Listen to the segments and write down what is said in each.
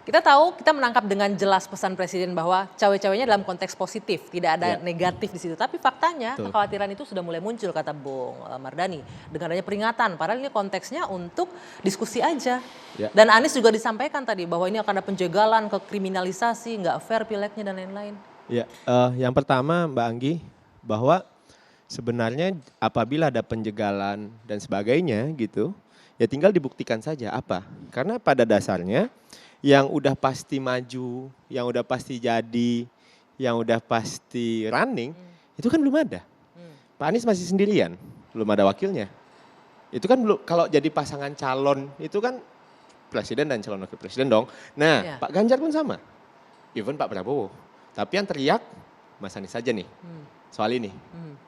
Kita tahu, kita menangkap dengan jelas pesan Presiden bahwa cawe-cawenya dalam konteks positif, tidak ada negatif di situ. Tapi faktanya Betul. kekhawatiran itu sudah mulai muncul, kata Bung Mardhani. Dengan adanya peringatan, padahal ini konteksnya untuk diskusi aja. Ya. Dan Anies juga disampaikan tadi bahwa ini akan ada penjagalan ke kriminalisasi, nggak fair pileknya dan lain-lain. Ya, yang pertama Mbak Anggi, bahwa sebenarnya apabila ada penjagalan dan sebagainya gitu, ya tinggal dibuktikan saja apa. Karena pada dasarnya yang udah pasti maju, yang udah pasti jadi, yang udah pasti running, itu kan belum ada. Pak Anies masih sendirian, belum ada wakilnya. Itu kan belum, kalau jadi pasangan calon itu kan presiden dan calon wakil presiden dong. Nah, Pak Ganjar pun sama, even Pak Prabowo. Tapi yang teriak Mas Anies saja nih soal ini.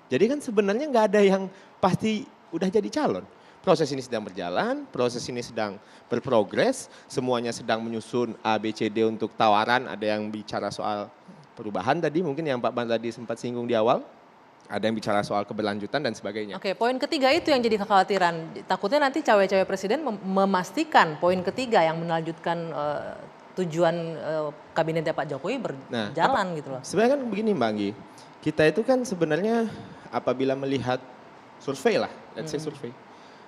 Jadi kan sebenarnya nggak ada yang pasti udah jadi calon. Proses ini sedang berjalan, proses ini sedang berprogres, semuanya sedang menyusun A, B, C, D untuk tawaran. Ada yang bicara soal perubahan tadi, mungkin yang Pak Ban tadi sempat singgung di awal. Ada yang bicara soal keberlanjutan dan sebagainya. Oke, poin ketiga itu yang jadi kekhawatiran. Takutnya nanti cawe-cawe presiden memastikan poin ketiga yang melanjutkan tujuan kabinetnya Pak Jokowi berjalan gitu loh. Sebenarnya kan begini Mbak Anggi, kita itu kan sebenarnya apabila melihat survei lah, let's say survei.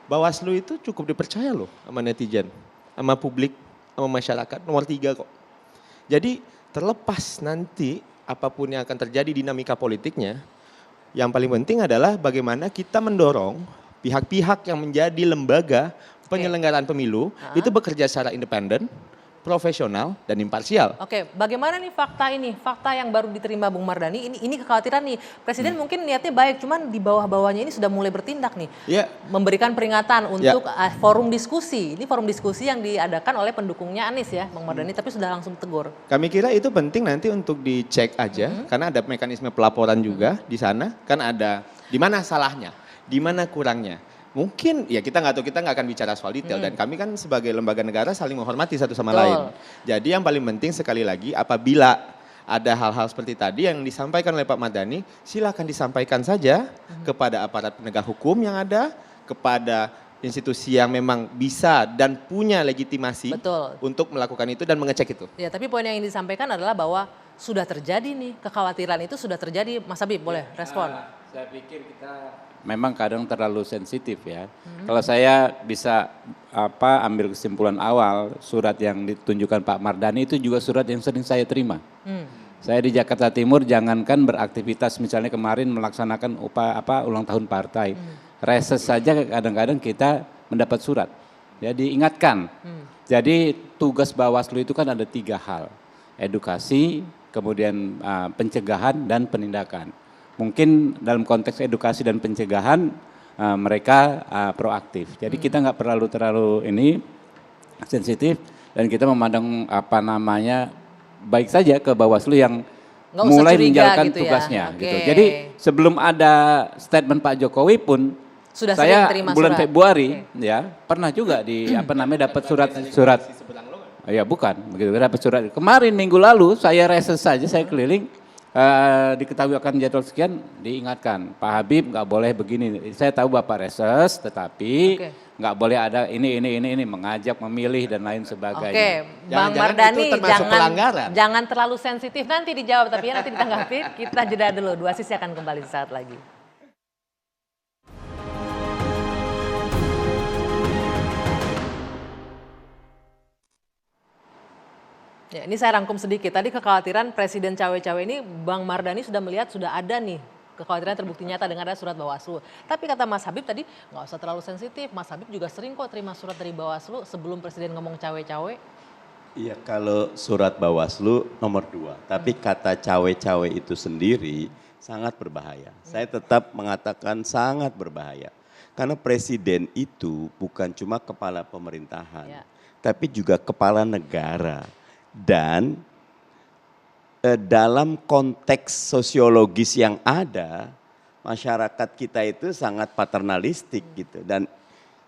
Bawaslu itu cukup dipercaya loh sama netizen, sama publik, sama masyarakat, nomor 3 kok. Jadi terlepas nanti apapun yang akan terjadi dinamika politiknya, yang paling penting adalah bagaimana kita mendorong pihak-pihak yang menjadi lembaga penyelenggaraan pemilu itu bekerja secara independen, profesional dan imparsial. Oke, bagaimana nih fakta ini? Fakta yang baru diterima Bung Mardhani, ini kekhawatiran nih. Presiden mungkin niatnya baik, cuman di bawah-bawahnya ini sudah mulai bertindak nih. Ya. Memberikan peringatan untuk forum diskusi. Ini forum diskusi yang diadakan oleh pendukungnya Anies ya, Bung Mardhani, tapi sudah langsung tegur. Kami kira itu penting nanti untuk dicek aja, karena ada mekanisme pelaporan juga di sana. Kan ada di mana salahnya, di mana kurangnya. Mungkin ya kita nggak tahu, kita nggak akan bicara soal detail dan kami kan sebagai lembaga negara saling menghormati satu sama lain. Jadi yang paling penting sekali lagi apabila ada hal-hal seperti tadi yang disampaikan oleh Pak Mardhani, silakan disampaikan saja kepada aparat penegak hukum yang ada, kepada institusi yang memang bisa dan punya legitimasi untuk melakukan itu dan mengecek itu. Ya, tapi poin yang disampaikan adalah bahwa sudah terjadi nih, kekhawatiran itu sudah terjadi. Mas Habib boleh respon. Saya pikir kita memang kadang terlalu sensitif ya. Kalau saya bisa ambil kesimpulan awal, surat yang ditunjukkan Pak Mardhani itu juga surat yang sering saya terima. Saya di Jakarta Timur jangankan beraktivitas, misalnya kemarin melaksanakan ulang tahun partai. Reses saja kadang-kadang kita mendapat surat. Ya diingatkan. Jadi tugas Bawaslu itu kan ada 3 hal. Edukasi, kemudian pencegahan dan penindakan. Mungkin dalam konteks edukasi dan pencegahan mereka proaktif. Jadi kita nggak terlalu ini sensitif dan kita memandang baik saja ke Bawaslu yang mulai menjalankan gitu tugasnya. Ya. Gitu. Jadi sebelum ada statement Pak Jokowi pun sudah saya terima bulan surat. Februari ya pernah juga di dapat surat. Ya bukan begitu, dapat surat. Kemarin minggu lalu saya reses saja, saya keliling. Diketahui akan jadwal sekian, diingatkan Pak Habib nggak boleh begini. Saya tahu Bapak reses, tetapi nggak boleh ada ini mengajak, memilih dan lain sebagainya. Oke, Bang Mardhani jangan terlalu sensitif, nanti dijawab tapi ya nanti ditanggapi. Kita jeda dulu, Dua Sisi akan kembali sesaat lagi. Ya, ini saya rangkum sedikit. Tadi kekhawatiran Presiden cawe-cawe ini Bang Mardhani sudah melihat sudah ada nih kekhawatiran terbukti nyata dengan ada surat Bawaslu. Tapi kata Mas Habib tadi nggak usah terlalu sensitif. Mas Habib juga sering kok terima surat dari Bawaslu sebelum Presiden ngomong cawe-cawe. Iya, kalau surat Bawaslu nomor 2. Tapi kata cawe-cawe itu sendiri sangat berbahaya. Saya tetap mengatakan sangat berbahaya. Karena Presiden itu bukan cuma kepala pemerintahan, tapi juga kepala negara. Dan dalam konteks sosiologis yang ada, masyarakat kita itu sangat paternalistik gitu. Dan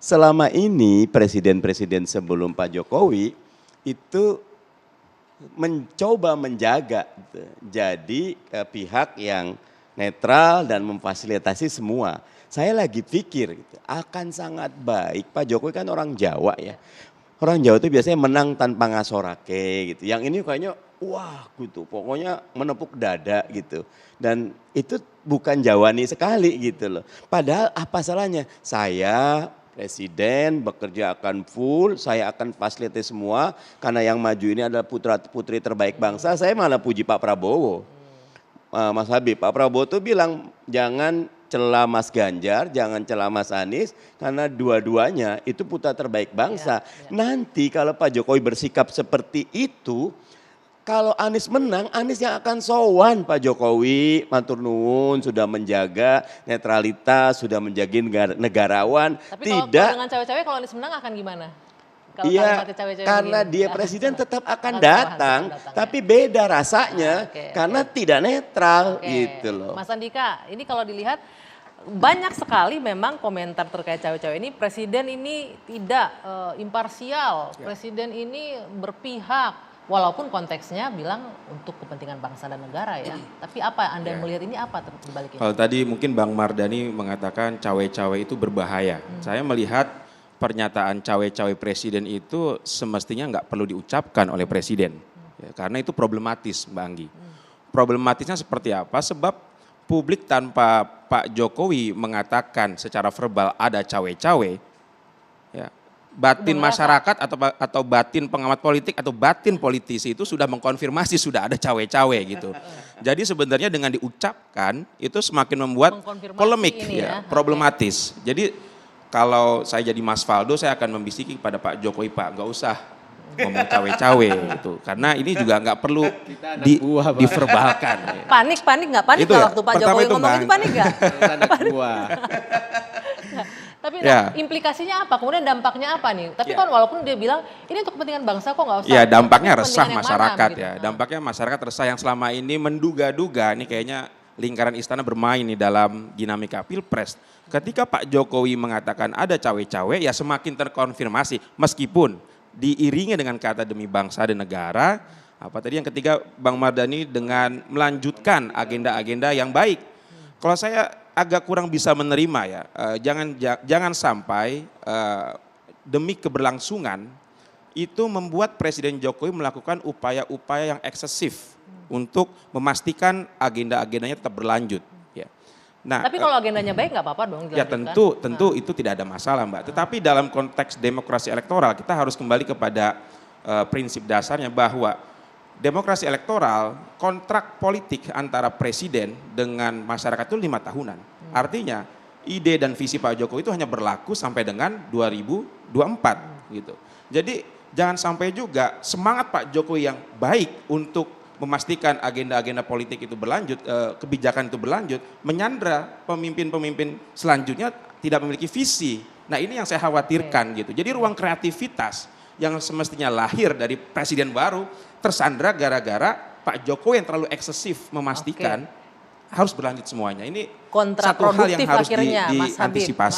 selama ini presiden-presiden sebelum Pak Jokowi itu mencoba menjaga gitu. Jadi pihak yang netral dan memfasilitasi semua. Saya lagi pikir gitu, akan sangat baik, Pak Jokowi kan orang Jawa ya. Orang Jawa itu biasanya menang tanpa ngasorake gitu. Yang ini kayaknya wah gitu, pokoknya menepuk dada gitu. Dan itu bukan Jawani sekali gitu loh. Padahal apa salahnya? Saya presiden bekerja akan full, saya akan fasilitasi semua. Karena yang maju ini adalah putra putri terbaik bangsa, saya malah puji Pak Prabowo. Mas Habib, Pak Prabowo tuh bilang jangan celah Mas Ganjar, jangan celah Mas Anies, karena dua-duanya itu putra terbaik bangsa. Nanti kalau Pak Jokowi bersikap seperti itu, kalau Anies menang, Anies yang akan sowan Pak Jokowi, matur nuwun, sudah menjaga netralitas, sudah menjaga negarawan. Tapi kalau dengan cawe-cawe kalau Anies menang akan gimana? Kalau Iya, kalimatnya cawe-cawe karena begini. dia presiden tetap akan Tetap datang, datang, tapi beda rasanya Oke, karena tidak netral Oke. gitu loh. Mas Andika, ini kalau dilihat banyak sekali memang komentar terkait cawe-cawe ini. Presiden ini tidak imparsial, presiden ini berpihak. Walaupun konteksnya bilang untuk kepentingan bangsa dan negara ya. Tapi apa Anda melihat ini apa dibaliknya? Kalau tadi mungkin Bang Mardhani mengatakan cawe-cawe itu berbahaya. Saya melihat pernyataan cawe-cawe presiden itu semestinya nggak perlu diucapkan oleh presiden. Ya, karena itu problematis Mbak Anggi. Problematisnya seperti apa? Sebab publik tanpa Pak Jokowi mengatakan secara verbal ada cawe-cawe, ya, batin masyarakat atau batin pengamat politik atau batin politisi itu sudah mengkonfirmasi sudah ada cawe-cawe gitu. Jadi sebenarnya dengan diucapkan itu semakin membuat Mengkonfirmasi polemik, ini ya, problematis. Jadi kalau saya jadi Mas Faldo, saya akan membisiki kepada Pak Jokowi, Pak nggak usah ngomong cawe-cawe gitu, karena ini juga nggak perlu diverbalkan. Panik nggak panik Itu nggak ya, waktu Pak pertama Jokowi itu, ngomong Bang. itu panik nggak? Anak buah. Tapi Ya. implikasinya apa? Kemudian dampaknya apa nih? Tapi kan walaupun dia bilang ini untuk kepentingan bangsa kok nggak usah. Ya dampaknya Ini resah kepentingan yang masyarakat mana, ya. begitu. Dampaknya masyarakat resah yang selama ini menduga-duga ini kayaknya lingkaran istana bermain nih dalam dinamika pilpres. Ketika Pak Jokowi mengatakan ada cawe-cawe ya semakin terkonfirmasi meskipun diiringi dengan kata demi bangsa dan negara. Apa tadi yang ketiga Bang Mardhani dengan melanjutkan agenda-agenda yang baik. Kalau saya agak kurang bisa menerima ya, jangan sampai demi keberlangsungan itu membuat Presiden Jokowi melakukan upaya-upaya yang eksesif untuk memastikan agenda-agendanya tetap berlanjut. Ya. Nah, Tapi kalau agendanya baik nggak apa-apa dong ya dilanjutkan. tentu itu tidak ada masalah Mbak. Tetapi dalam konteks demokrasi elektoral kita harus kembali kepada prinsip dasarnya bahwa demokrasi elektoral, kontrak politik antara presiden dengan masyarakat itu 5 tahunan. Artinya ide dan visi Pak Jokowi itu hanya berlaku sampai dengan 2024 gitu. Jadi jangan sampai juga semangat Pak Jokowi yang baik untuk memastikan agenda-agenda politik itu berlanjut, kebijakan itu berlanjut, menyandra pemimpin-pemimpin selanjutnya tidak memiliki visi. Nah ini yang saya khawatirkan gitu. Jadi ruang kreativitas yang semestinya lahir dari presiden baru tersandra gara-gara Pak Jokowi yang terlalu eksesif memastikan harus berlanjut semuanya. Ini satu hal yang Kontraproduktif harus akhirnya, Mas Habib. diantisipasi.